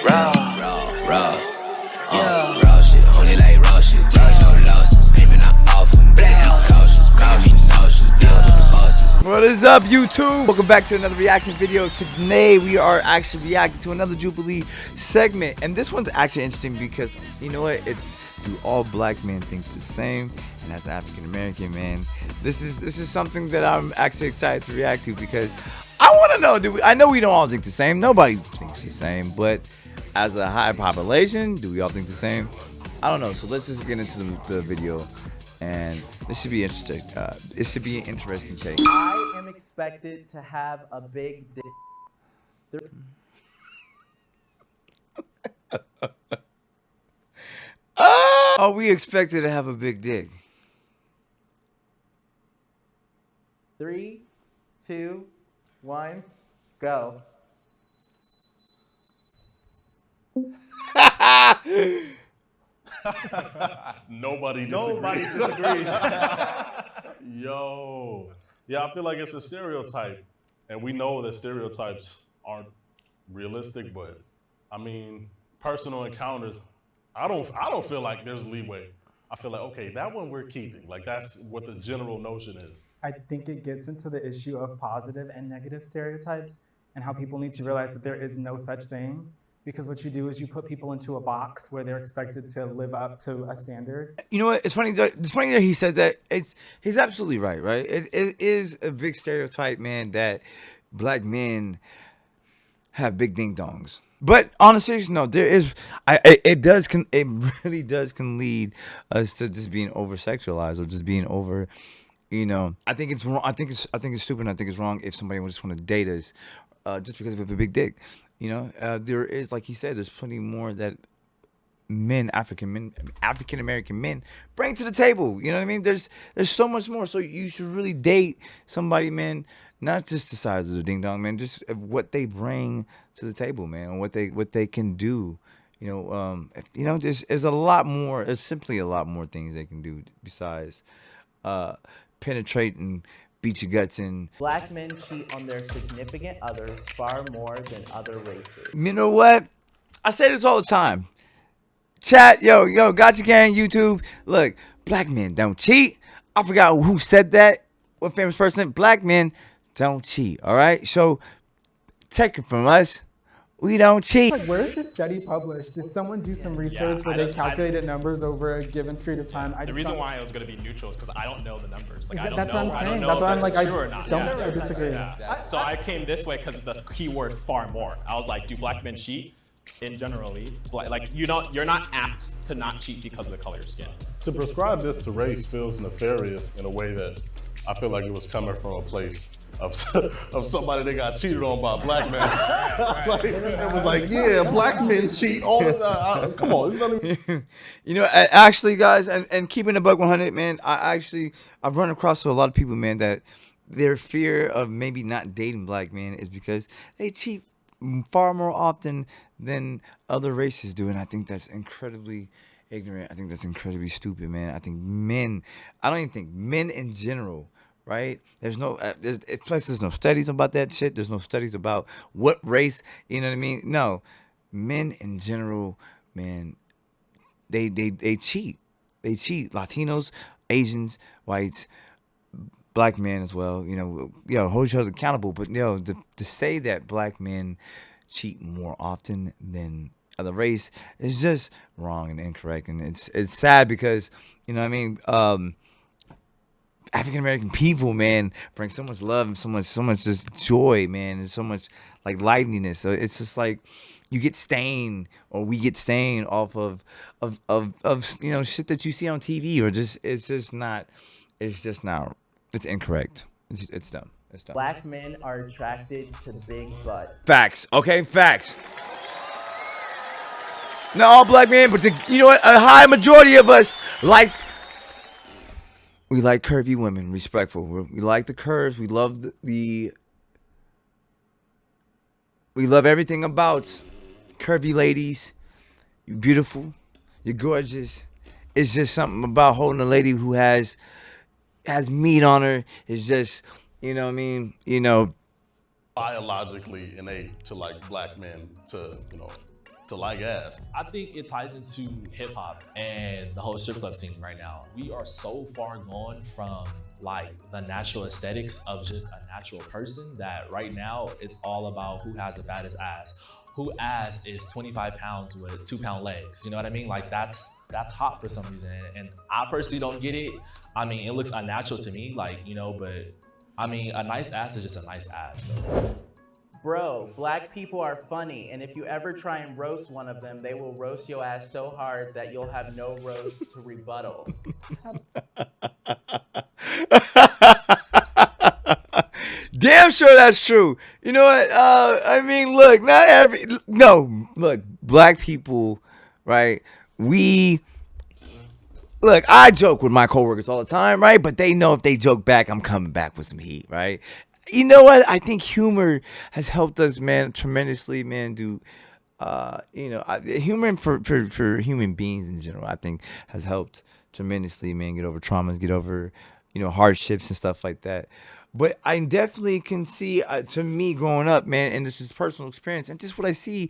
Raw shit, only like raw shit. Take no losses, aiming out off them. Cautious, call me nauseous. Deal with the bosses. What is up, YouTube? Welcome back to another reaction video. Today we are actually reacting to another Jubilee segment, and this one's actually interesting because you know what? It's do all black men think the same? And as an African American man, this is something that I'm actually excited to react to because I want to know. I know we don't all think the same. Nobody thinks the same, but as a high population, do we all think the same? I don't know. So let's just get into the video, and this should be interesting. It should be an interesting take. I am expected to have a big dick. Are we expected to have a big dick? 3, 2, 1, go. Nobody disagrees. Yo. Yeah, I feel like it's a stereotype. And we know that stereotypes aren't realistic, but I mean, personal encounters, I don't feel like there's leeway. I feel like, okay, that one we're keeping. Like that's what the general notion is. I think it gets into the issue of positive and negative stereotypes and how people need to realize that there is no such thing. Because what you do is you put people into a box where they're expected to live up to a standard. You know what? It's funny that he says that. He's absolutely right, right? It is a big stereotype, man, that black men have big ding dongs. But on a serious note, there is, it really does can lead us to just being over sexualized or just being over, you know. I think it's wrong. I think it's stupid. And I think it's wrong if somebody would just want to date us, just because we have a big dick. You know, there is, like he said, there's plenty more that African American men bring to the table. You know what I mean? There's so much more. So you should really date somebody, man, not just the size of the ding dong, man, just what they bring to the table, man, and what they can do. You know, there's a lot more. There's simply a lot more things they can do besides penetrate and beat your guts in. Black men cheat on their significant others far more than other races. You know what? I say this all the time. Chat, yo, GOTCHAGANG, YouTube. Look, black men don't cheat. I forgot who said that. What famous person? Black men don't cheat. All right? So, take it from us. We don't cheat. Like, where is this study published? Did someone do some research where they calculated numbers over a given period of time? The reason why it was going to be neutral is because I don't know the numbers. Like, I don't that's know. what I'm I don't saying. know That's if why I'm like, true or not. I disagree. Yeah. So I came this way because of the keyword far more. I was like, do black men cheat? In generally, like you're not apt to not cheat because of the color of your skin. To prescribe this to race feels nefarious in a way that I feel like it was coming from a place of somebody that got cheated on by a black man. Like, it was like, yeah, black men cheat all the time. Come on, it's not even... You know, actually, guys, and keeping a buck 100, man, I've run across a lot of people, man, that their fear of maybe not dating black men is because they cheat far more often than other races do, and I think that's incredibly ignorant. I think that's incredibly stupid, man. I think I don't even think men in general, right? There's no no studies about that shit. There's no studies about what race, you know what I mean? No, men in general, man, they cheat. They cheat. Latinos, Asians, whites, black men as well. You know, hold each other accountable. But to say that black men cheat more often than other race is just wrong and incorrect, and it's sad because you know what I mean. African American people, man, bring so much love and so much just joy, man, and so much like liveliness. So it's just like you get stained, or we get stained off of you know, shit that you see on TV, or it's incorrect. It's dumb. It's dumb. Black men are attracted to big butts. Facts. Okay, facts. Not all black men, but you know what? A high majority of us we like curvy women, respectful. We like the curves. We love we love everything about curvy ladies. You're beautiful. You're gorgeous. It's just something about holding a lady who has meat on her. It's just, you know what I mean? You know, biologically innate to like black men to to like ass? I think it ties into hip hop and the whole strip club scene right now. We are so far gone from like the natural aesthetics of just a natural person that right now it's all about who has the baddest ass. Who ass is 25 pounds with 2-pound legs. You know what I mean? Like that's hot for some reason. And I personally don't get it. I mean, it looks unnatural to me, like, you know, but I mean, a nice ass is just a nice ass. Though. Bro, black people are funny, and if you ever try and roast one of them, they will roast your ass so hard that you'll have no roast to rebuttal. Damn sure that's true. You know what? I mean, look, look, black people, right? Look, I joke with my coworkers all the time, right? But they know if they joke back, I'm coming back with some heat, right? You know what? I think humor has helped us, man, tremendously, man. Humor for human beings in general, I think, has helped tremendously, man. Get over traumas, get over, hardships and stuff like that. But I definitely can see, to me, growing up, man, and this is personal experience, and just what I see,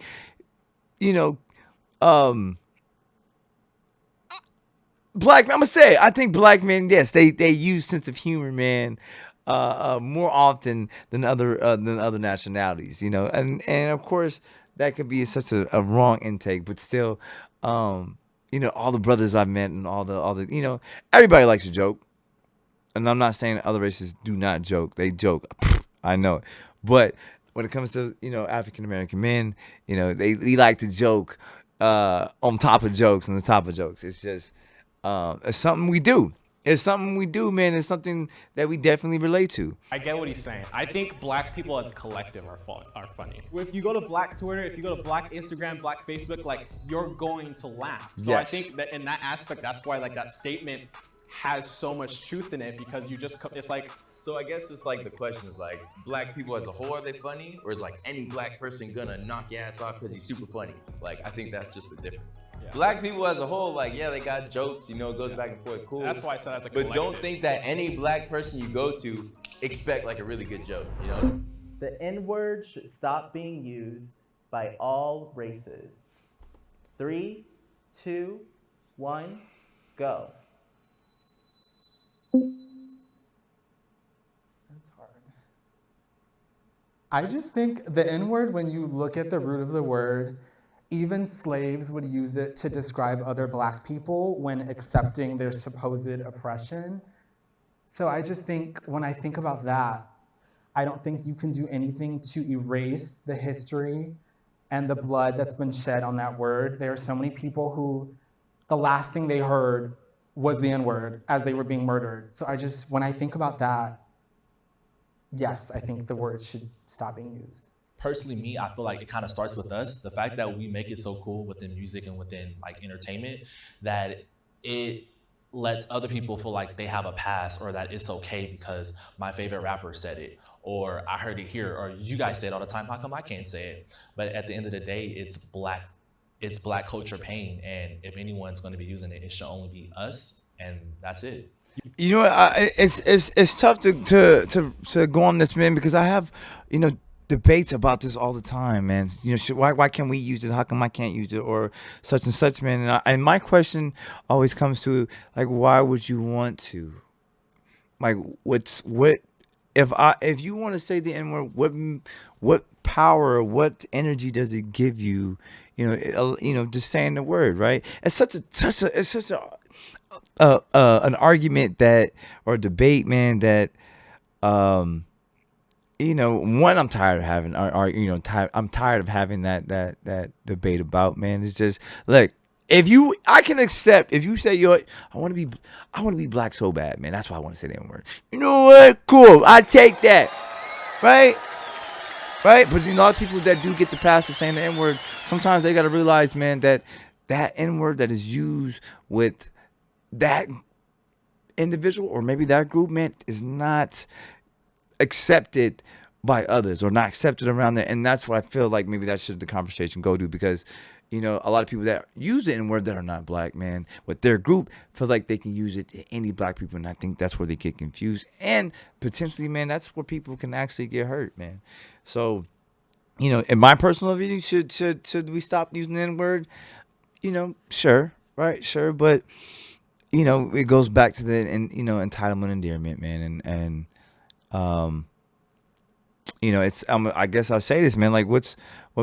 black men, I'm gonna say, I think black men, yes, they use sense of humor, man, more often than other nationalities, and of course that could be such a wrong intake, but still, all the brothers I've met and all the everybody likes to joke, and I'm not saying other races do not joke, they joke, I know it, but when it comes to African American men, we like to joke on top of jokes and the top of jokes. It's just it's something we do. It's something we do, man. It's something that we definitely relate to. I get what he's saying. I think black people as a collective are funny. If you go to black Twitter, if you go to black Instagram, black Facebook, like you're going to laugh. So I think that in that aspect, that's why like that statement has so much truth in it, because it's like. So I guess it's like the question is like, black people as a whole, are they funny? Or is like any black person gonna knock your ass off because he's super funny? Like, I think that's just the difference. Yeah. Black people as a whole, like, yeah, they got jokes, it goes back and forth, cool. That's why I said as a collective. But don't think that any black person you go to expect like a really good joke, The N-word should stop being used by all races. 3, 2, 1, go. I just think the N-word, when you look at the root of the word, even slaves would use it to describe other black people when accepting their supposed oppression. So I just think, when I think about that, I don't think you can do anything to erase the history and the blood that's been shed on that word. There are so many people who the last thing they heard was the N-word as they were being murdered. So when I think about that, yes, I think the word should stop being used. Personally, me, I feel like it kind of starts with us. The fact that we make it so cool within music and within like entertainment that it lets other people feel like they have a pass, or that it's okay because my favorite rapper said it, or I heard it here, or you guys say it all the time. How come I can't say it? But at the end of the day, it's black culture pain, and if anyone's going to be using it, it should only be us, and that's it. You know what? It's tough to go on this, man, because I have debates about this all the time, man. Why can't we use it? How come I can't use it? Or such and such, man. And my question always comes to like, why would you want to? Like, if you want to say the N-word, what power, what energy does it give you? Just saying the word, right? It's such an argument or debate, man, that one, I'm tired of having, I'm tired of having that debate about, man. It's just, look, I can accept if you say, I want to be black so bad, man. That's why I want to say that word. You know what? Cool. I take that. Right? But a lot of people that do get the pass of saying the N-word, sometimes they got to realize, man, that N-word that is used with that individual or maybe that group, man, is not accepted by others or not accepted around there. And that's what I feel like maybe that should the conversation go to, because a lot of people that use the N-word that are not black, man, with their group feel like they can use it to any black people, and I think that's where they get confused, and potentially, man, that's where people can actually get hurt, man. So you know, in my personal view, should we stop using the N word? You know, sure, right, sure, but you know, it goes back to the you know, entitlement, endearment, man, and um, you know, it's I guess I'll say this, man. Like, what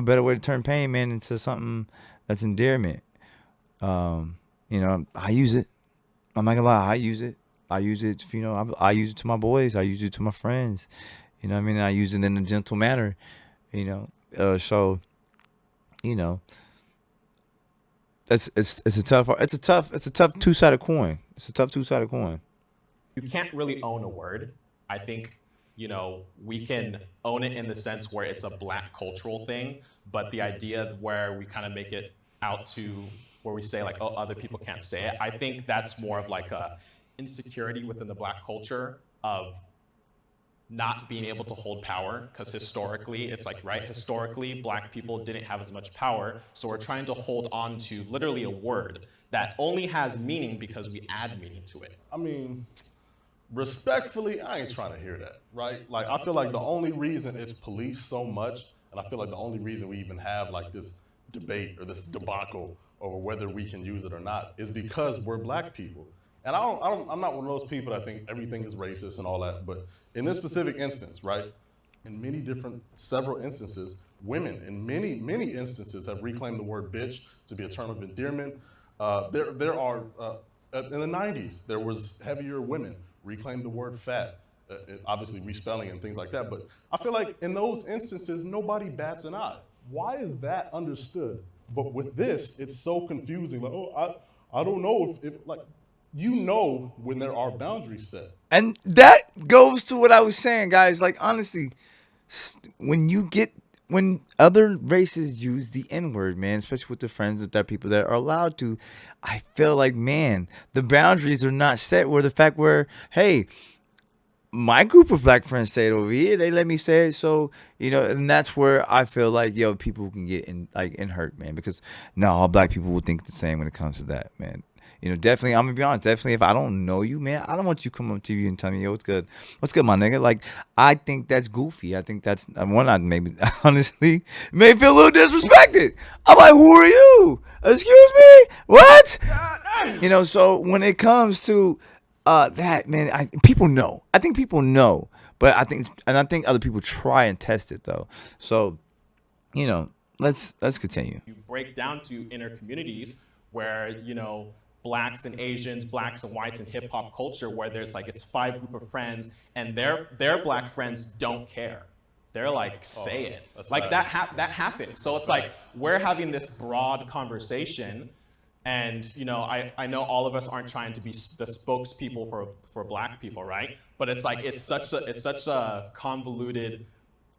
better way to turn pain, man, into something that's endearment? You know, I use it. I'm not gonna lie, I use it. I use it, you know, I use it to my boys. I use it to my friends. You know what I mean? I use it in a gentle manner. You know, so you know, it's a tough two-sided coin. It's a tough two-sided coin. You can't really own a word. I think, we can own it in the sense where it's a Black cultural thing, but the idea where we kind of make it out to where we say like, oh, other people can't say it, I think that's more of like a insecurity within the Black culture of not being able to hold power, because historically, it's like, right, historically, Black people didn't have as much power, so we're trying to hold on to literally a word that only has meaning because we add meaning to it. I mean, respectfully, I ain't trying to hear that, right? Like, I feel like the only reason it's policed so much, and I feel like the only reason we even have like this debate or this debacle over whether we can use it or not is because we're Black people. And I'm not one of those people that think everything is racist and all that, but in this specific instance, right, in several instances, women in many instances have reclaimed the word bitch to be a term of endearment. There are, in the 90s, there was heavier women reclaimed the word fat, obviously respelling and things like that, but I feel like in those instances, nobody bats an eye. Why is that understood? But with this, it's so confusing. Like, oh, I don't know if like, you know when there are boundaries set. And that goes to what I was saying, guys. Like, honestly, when other races use the N-word, man, especially with the friends of that people that are allowed to, I feel like, man, the boundaries are not set where the fact where, hey, my group of Black friends say it over here, they let me say it, so, you know, and that's where I feel like, yo, people can get in hurt, man, because no, all Black people will think the same when it comes to that, man. You know, definitely, I'm gonna be honest, definitely, if I don't know you, man, I don't want you to come up to you and tell me, yo, what's good, my nigga. Like, I think that's goofy. I think that's one. I maybe honestly may feel a little disrespected. I'm like, who are you? Excuse me, what? You know, so when it comes to that, man, people know. I think people know, but I think other people try and test it though. So, you know, let's continue. You break down to inner communities where, Blacks and Asians, Blacks and whites in hip hop culture, where there's like, it's 5 group of friends and their Black friends don't care. They're like, say it. Like that happens. So it's like, we're having this broad conversation, and I know all of us aren't trying to be the spokespeople for Black people, right? But it's like, it's such a convoluted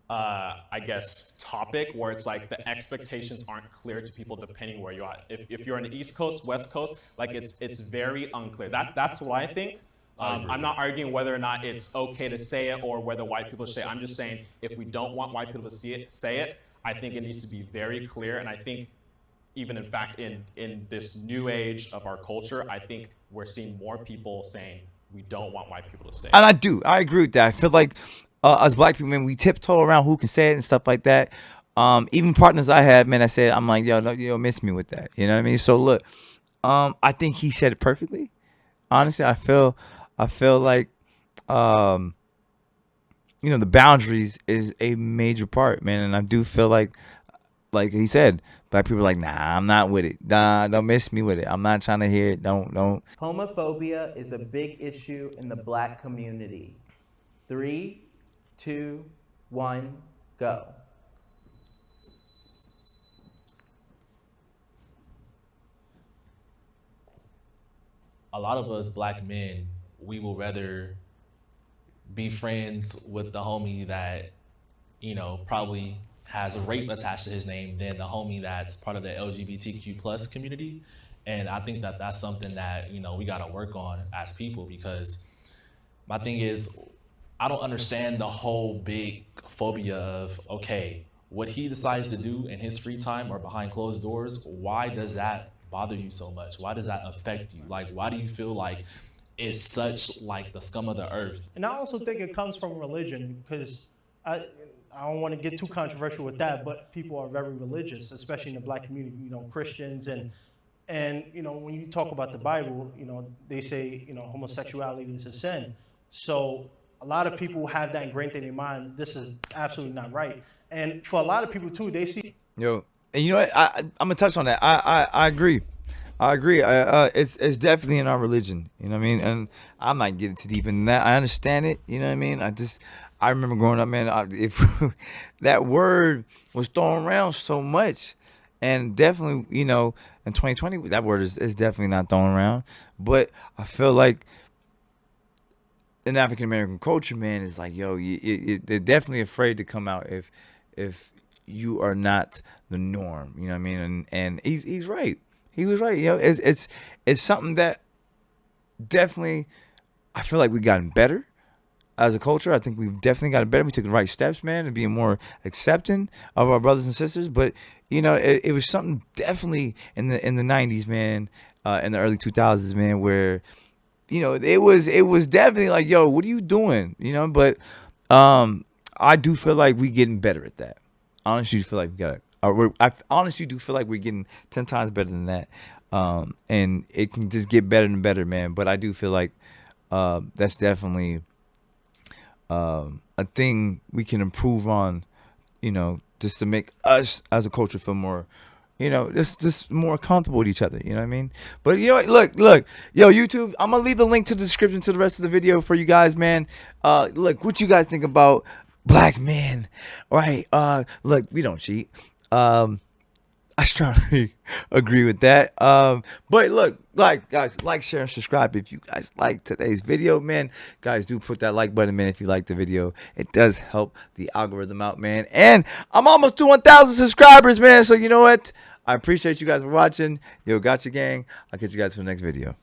I guess, topic where it's like the expectations aren't clear to people depending where you are. If you're on the East Coast, West Coast, like it's very unclear. That's what I think. I'm not arguing whether or not it's okay to say it or whether white people should say it. I'm just saying, if we don't want white people to say it, I think it needs to be very clear. And I think even in fact in this new age of our culture, I think we're seeing more people saying we don't want white people to say it. And I agree with that. I feel like us Black people, man, we tiptoe around who can say it and stuff like that. Even partners I have, man, I'm like, yo, miss me with that. You know what I mean? So look, I think he said it perfectly. Honestly, I feel like, the boundaries is a major part, man. And I do feel like he said, Black people are like, nah, I'm not with it. Nah, don't miss me with it. I'm not trying to hear it. Don't. Homophobia is a big issue in the Black community. 3, 2, 1, go. A lot of us Black men, we will rather be friends with the homie that, probably has rape attached to his name than the homie that's part of the LGBTQ plus community. And I think that that's something that, we got to work on as people, because my thing is, I don't understand the whole big phobia of, okay, what he decides to do in his free time or behind closed doors, why does that bother you so much? Why does that affect you? Like, why do you feel like it's such like the scum of the earth? And I also think it comes from religion, because I don't want to get too controversial with that, but people are very religious, especially in the black community. You know, Christians and you know, when you talk about the Bible, you know, they say, you know, homosexuality is a sin. So a lot of people have that ingrained in their mind. This is absolutely not right. And for a lot of people too, they see. Yo, and you know what? I'm gonna touch on that. I agree. I agree. It's definitely in our religion. You know what I mean? And I'm not getting too deep into that. I understand it. You know what I mean? I remember growing up, man. If that word was thrown around so much, and definitely, you know, in 2020, that word is definitely not thrown around. But I feel like in African American culture, man, is like, yo, they're definitely afraid to come out if you are not the norm. You know what I mean? And he's right. He was right. You know, it's something that definitely I feel like we've gotten better as a culture. I think we've definitely gotten better. We took the right steps, man, and being more accepting of our brothers and sisters. But you know, it was something definitely in the 90s, man, in the early 2000s, man, where you know it was definitely like, yo, what are you doing? You know, but I do feel like we getting better at that. I honestly feel like we got it. I honestly do feel like we're getting 10 times better than that, and it can just get better and better, man. But I do feel like that's definitely a thing we can improve on, you know, just to make us as a culture feel more, you know, just more comfortable with each other. You know what I mean? But you know what? Look, yo, YouTube, I'm gonna leave the link to the description to the rest of the video for you guys, man. Look, what you guys think about black men, right? Look, we don't cheat. I strongly agree with that. But look, guys, like, share, and subscribe if you guys like today's video, man. Guys, do put that like button, man, if you like the video. It does help the algorithm out, man. And I'm almost to 1,000 subscribers, man. So you know what? I appreciate you guys for watching. Yo, gotcha gang. I'll catch you guys for the next video.